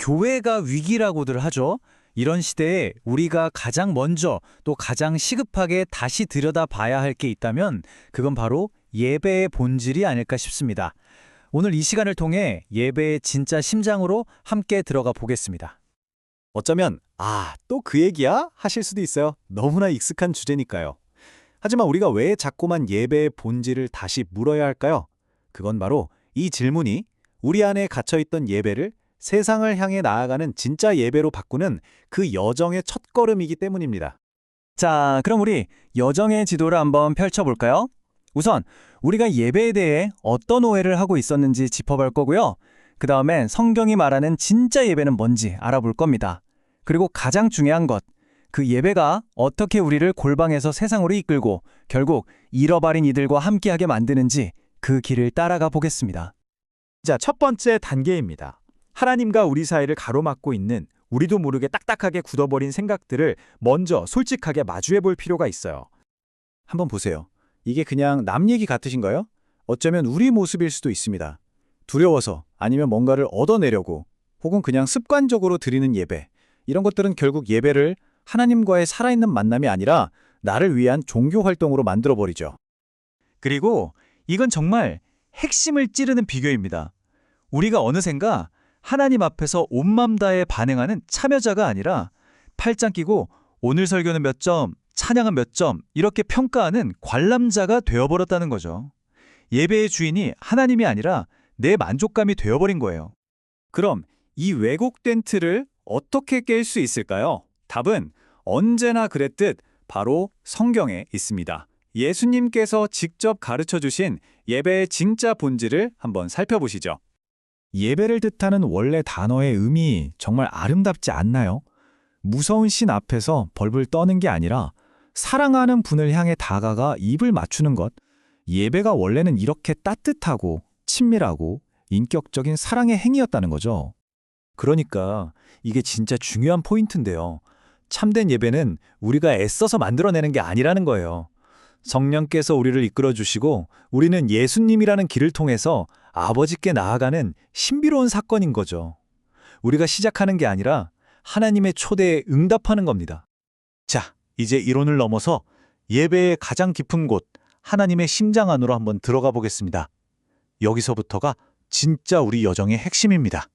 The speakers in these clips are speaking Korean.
교회가 위기라고들 하죠. 이런 시대에 우리가 가장 먼저 또 가장 시급하게 다시 들여다봐야 할 게 있다면 그건 바로 예배의 본질이 아닐까 싶습니다. 오늘 이 시간을 통해 예배의 진짜 심장으로 함께 들어가 보겠습니다. 어쩌면 또 그 얘기야? 하실 수도 있어요. 너무나 익숙한 주제니까요. 하지만 우리가 왜 자꾸만 예배의 본질을 다시 물어야 할까요? 그건 바로 이 질문이 우리 안에 갇혀있던 예배를 세상을 향해 나아가는 진짜 예배로 바꾸는 그 여정의 첫걸음이기 때문입니다. 자, 그럼 우리 여정의 지도를 한번 펼쳐볼까요? 우선 우리가 예배에 대해 어떤 오해를 하고 있었는지 짚어볼 거고요. 그 다음엔 성경이 말하는 진짜 예배는 뭔지 알아볼 겁니다. 그리고 가장 중요한 것, 그 예배가 어떻게 우리를 골방에서 세상으로 이끌고 결국 잃어버린 이들과 함께하게 만드는지 그 길을 따라가 보겠습니다. 자, 첫 번째 단계입니다. 하나님과 우리 사이를 가로막고 있는 우리도 모르게 딱딱하게 굳어버린 생각들을 먼저 솔직하게 마주해 볼 필요가 있어요. 한번 보세요. 이게 그냥 남 얘기 같으신가요? 어쩌면 우리 모습일 수도 있습니다. 두려워서 아니면 뭔가를 얻어내려고 혹은 그냥 습관적으로 드리는 예배. 이런 것들은 결국 예배를 하나님과의 살아있는 만남이 아니라 나를 위한 종교 활동으로 만들어버리죠. 그리고 이건 정말 핵심을 찌르는 비교입니다. 우리가 어느샌가 하나님 앞에서 온맘 다해 반응하는 참여자가 아니라 팔짱 끼고 오늘 설교는 몇 점, 찬양은 몇 점 이렇게 평가하는 관람자가 되어버렸다는 거죠. 예배의 주인이 하나님이 아니라 내 만족감이 되어버린 거예요. 그럼 이 왜곡된 틀을 어떻게 깰 수 있을까요? 답은 언제나 그랬듯 바로 성경에 있습니다. 예수님께서 직접 가르쳐 주신 예배의 진짜 본질을 한번 살펴보시죠. 예배를 뜻하는 원래 단어의 의미 정말 아름답지 않나요? 무서운 신 앞에서 벌벌 떠는 게 아니라 사랑하는 분을 향해 다가가 입을 맞추는 것. 예배가 원래는 이렇게 따뜻하고 친밀하고 인격적인 사랑의 행위였다는 거죠. 그러니까 이게 진짜 중요한 포인트인데요. 참된 예배는 우리가 애써서 만들어내는 게 아니라는 거예요. 성령께서 우리를 이끌어 주시고 우리는 예수님이라는 길을 통해서 아버지께 나아가는 신비로운 사건인 거죠. 우리가 시작하는 게 아니라 하나님의 초대에 응답하는 겁니다. 자, 이제 이론을 넘어서 예배의 가장 깊은 곳, 하나님의 심장 안으로 한번 들어가 보겠습니다. 여기서부터가 진짜 우리 여정의 핵심입니다.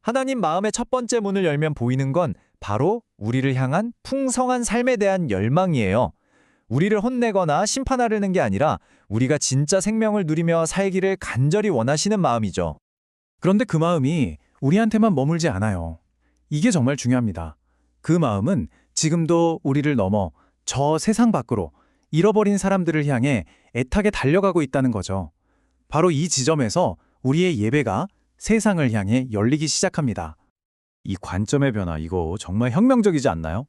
하나님 마음의 첫 번째 문을 열면 보이는 건 바로 우리를 향한 풍성한 삶에 대한 열망이에요. 우리를 혼내거나 심판하려는 게 아니라 우리가 진짜 생명을 누리며 살기를 간절히 원하시는 마음이죠. 그런데 그 마음이 우리한테만 머물지 않아요. 이게 정말 중요합니다. 그 마음은 지금도 우리를 넘어 저 세상 밖으로 잃어버린 사람들을 향해 애타게 달려가고 있다는 거죠. 바로 이 지점에서 우리의 예배가 세상을 향해 열리기 시작합니다. 이 관점의 변화, 이거 정말 혁명적이지 않나요?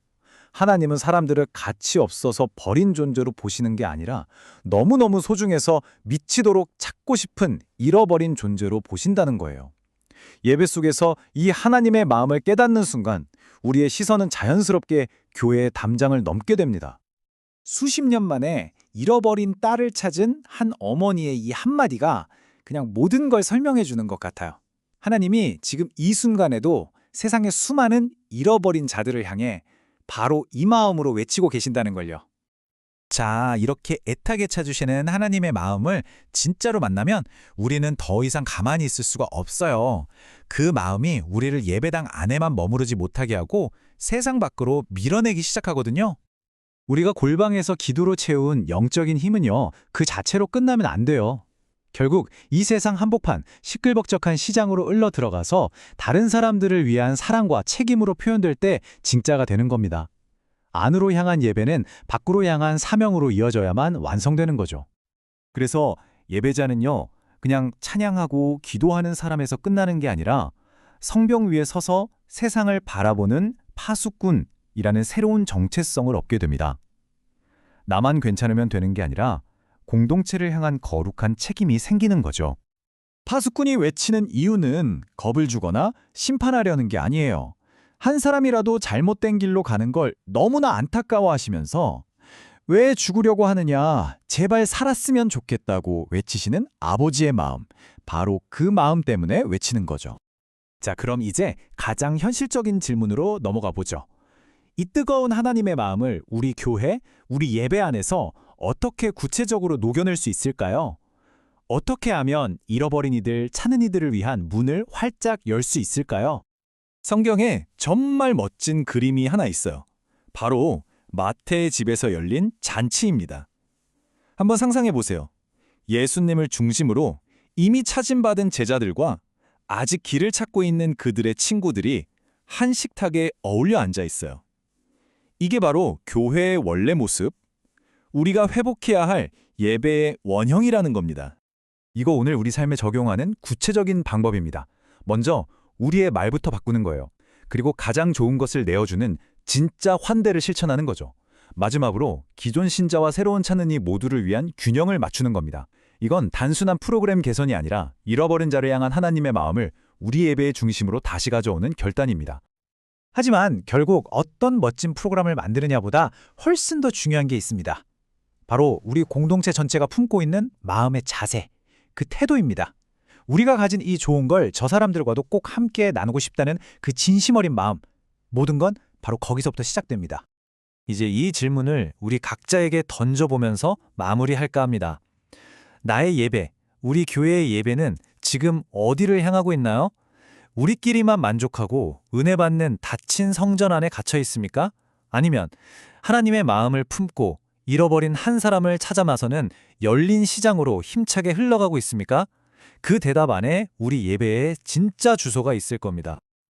하나님은 사람들을 가치 없어서 버린 존재로 보시는 게 아니라 너무너무 소중해서 미치도록 찾고 싶은 잃어버린 존재로 보신다는 거예요. 예배 속에서 이 하나님의 마음을 깨닫는 순간 우리의 시선은 자연스럽게 교회의 담장을 넘게 됩니다. 수십 년 만에 잃어버린 딸을 찾은 한 어머니의 이 한마디가 그냥 모든 걸 설명해 주는 것 같아요. 하나님이 지금 이 순간에도 세상의 수많은 잃어버린 자들을 향해 바로 이 마음으로 외치고 계신다는 걸요. 자, 이렇게 애타게 찾으시는 하나님의 마음을 진짜로 만나면 우리는 더 이상 가만히 있을 수가 없어요. 그 마음이 우리를 예배당 안에만 머무르지 못하게 하고 세상 밖으로 밀어내기 시작하거든요. 우리가 골방에서 기도로 채운 영적인 힘은요, 그 자체로 끝나면 안 돼요. 결국 이 세상 한복판, 시끌벅적한 시장으로 흘러 들어가서 다른 사람들을 위한 사랑과 책임으로 표현될 때 진짜가 되는 겁니다. 안으로 향한 예배는 밖으로 향한 사명으로 이어져야만 완성되는 거죠. 그래서 예배자는요, 그냥 찬양하고 기도하는 사람에서 끝나는 게 아니라 성벽 위에 서서 세상을 바라보는 파수꾼이라는 새로운 정체성을 얻게 됩니다. 나만 괜찮으면 되는 게 아니라 공동체를 향한 거룩한 책임이 생기는 거죠. 파수꾼이 외치는 이유는 겁을 주거나 심판하려는 게 아니에요. 한 사람이라도 잘못된 길로 가는 걸 너무나 안타까워하시면서 왜 죽으려고 하느냐, 제발 살았으면 좋겠다고 외치시는 아버지의 마음, 바로 그 마음 때문에 외치는 거죠. 자, 그럼 이제 가장 현실적인 질문으로 넘어가 보죠. 이 뜨거운 하나님의 마음을 우리 교회, 우리 예배 안에서 어떻게 구체적으로 녹여낼 수 있을까요? 어떻게 하면 잃어버린 이들, 찾는 이들을 위한 문을 활짝 열 수 있을까요? 성경에 정말 멋진 그림이 하나 있어요. 바로 마태의 집에서 열린 잔치입니다. 한번 상상해 보세요. 예수님을 중심으로 이미 찾음받은 제자들과 아직 길을 찾고 있는 그들의 친구들이 한 식탁에 어울려 앉아 있어요. 이게 바로 교회의 원래 모습, 우리가 회복해야 할 예배의 원형이라는 겁니다. 이거 오늘 우리 삶에 적용하는 구체적인 방법입니다. 먼저 우리의 말부터 바꾸는 거예요. 그리고 가장 좋은 것을 내어주는 진짜 환대를 실천하는 거죠. 마지막으로 기존 신자와 새로운 찾는 이 모두를 위한 균형을 맞추는 겁니다. 이건 단순한 프로그램 개선이 아니라 잃어버린 자를 향한 하나님의 마음을 우리 예배의 중심으로 다시 가져오는 결단입니다. 하지만 결국 어떤 멋진 프로그램을 만드느냐보다 훨씬 더 중요한 게 있습니다. 바로 우리 공동체 전체가 품고 있는 마음의 자세, 그 태도입니다. 우리가 가진 이 좋은 걸 저 사람들과도 꼭 함께 나누고 싶다는 그 진심 어린 마음, 모든 건 바로 거기서부터 시작됩니다. 이제 이 질문을 우리 각자에게 던져보면서 마무리할까 합니다. 나의 예배, 우리 교회의 예배는 지금 어디를 향하고 있나요? 우리끼리만 만족하고 은혜 받는 닫힌 성전 안에 갇혀 있습니까? 아니면 하나님의 마음을 품고 잃어버린 한 사람을 찾아 나서는 열린 시장으로 힘차게 흘러가고 있습니까? 그 대답 안에 우리 예배의 진짜 주소가 있을 겁니다.